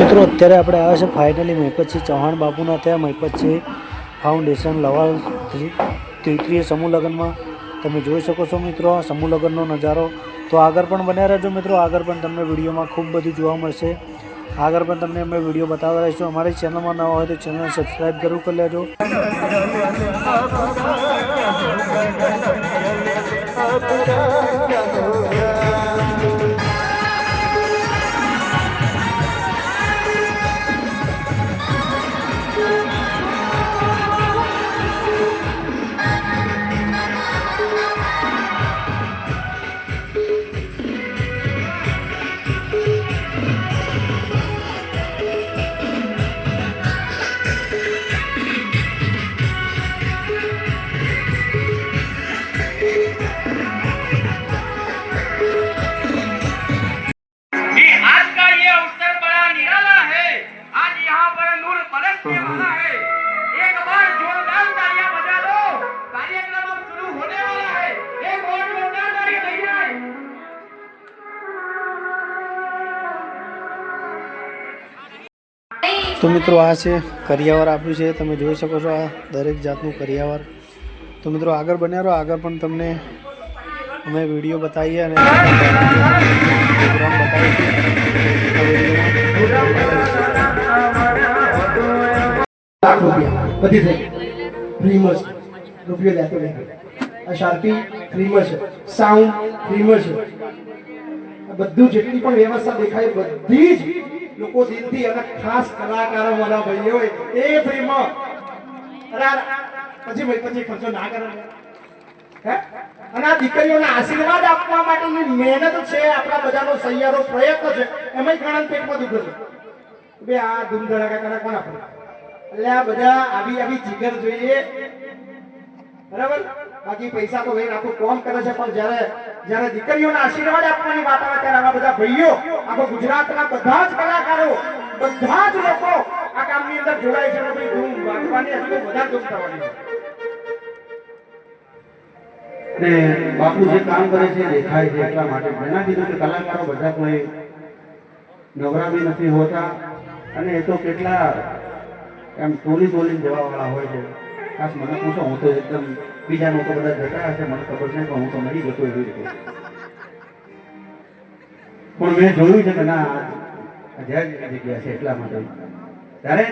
મિત્રો અત્યારે આપણે આવ્યા છે ફાઇનલી મહિપતસિંહ ચૌહાણ બાપુના ત્યાં મહિપતસિંહ ફાઉન્ડેશન લવાલ તૃતીય સમૂહ લગ્નમાં તમે જોઈ શકો છો મિત્રો આ સમૂહ લગ્નનો નજારો। તો આગળ પણ બન્યા રહેજો મિત્રો, આગળ પણ તમને વિડીયોમાં ખૂબ બધું જોવા મળશે। આગળ પણ તમને અમે વિડીયો બતાવતા રહીશું। અમારી ચેનલમાં નવા હોય તો ચેનલને સબસ્ક્રાઈબ જરૂર કરી લેજો। तो मित्रों आ से करियावर आप्યું છે, તમે જોઈ શકો છો આ દરેક જાતનું કરિયાવર। તો મિત્રો આગળ બન્યા રહો, આગળ પણ તમને અમે વિડીયો બતાવીએ અને પ્રોગ્રામ બતાવીએ। ફ્રીમાં છે, રૂપિયો લેતો નહીં। આ શાર્પી ફ્રીમાં છે, સાઉન્ડ ફ્રીમાં છે, બધું જેટલી પણ વ્યવસ્થા દેખાય બધી જ લોકો દિલથી અને ખાસ કલાકારો વાળા ભાઈઓ એ ફ્રીમાં। પછી ખર્ચો ના કરે હે? અને આ દીકરીઓને આશીર્વાદ આપવા માટેની મહેનત છે, આપણા બધાનો સહિયારો પ્રયત્ન છે, એમાંય ઘણા પેટમાં દુખે છે બે આ ધૂમ ધડાકા કરે કોણ આપણે? એટલે આ બધા આવી જીગર જોઈએ, બરાબર? બાકી પૈસા તો લઈને આખું કોમ કરે છે, પણ જ્યારે દીકરીઓને આશીર્વાદ આપવાની વાત આવે ત્યારે આવા બધા ભાઈઓ, આખો ગુજરાતના બધા જ કલાકારો, બધા જ લોકો આ કામની અંદર જોડાય છે અને ભાઈ ધૂમ વાગવાની હજી વધારે ધૂમ થવાની છે। ને બાપુ જે કામ કરે છે દેખાય છે એટલા માટે મેં કીધું કે કલાકારો બધા કોઈ નવરા બી નથી હોતા અને એ તો કેટલા એમ ટોલી જવાવાળા હોય છે। ખાસ મને પૂછો, હું તો એકદમ બીજાનું તો બધા જતા હશે મને ખબર નહીં, પણ હું તો નહીં જતો એવી રીતે। પણ મેં જોયું છે કે ના જગ્યા છે એટલા માટે ત્યારે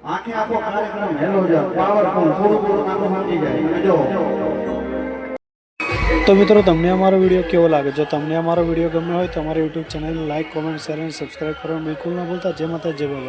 આખે આખો કાર્યક્રમ હેલો છે પાવરફુલ થોડું થોડું આખું સમજી જાય જો તો મિત્રો તમને અમારો વિડીયો કેવો લાગે જો તમને અમારો વિડીયો ગમ્યો હોય તો અમારી YouTube channel like comment share અને સબસ્ક્રાઈબ કરવાનું બિલકુલ ન ભૂલતા. જય માતા જય બાબા.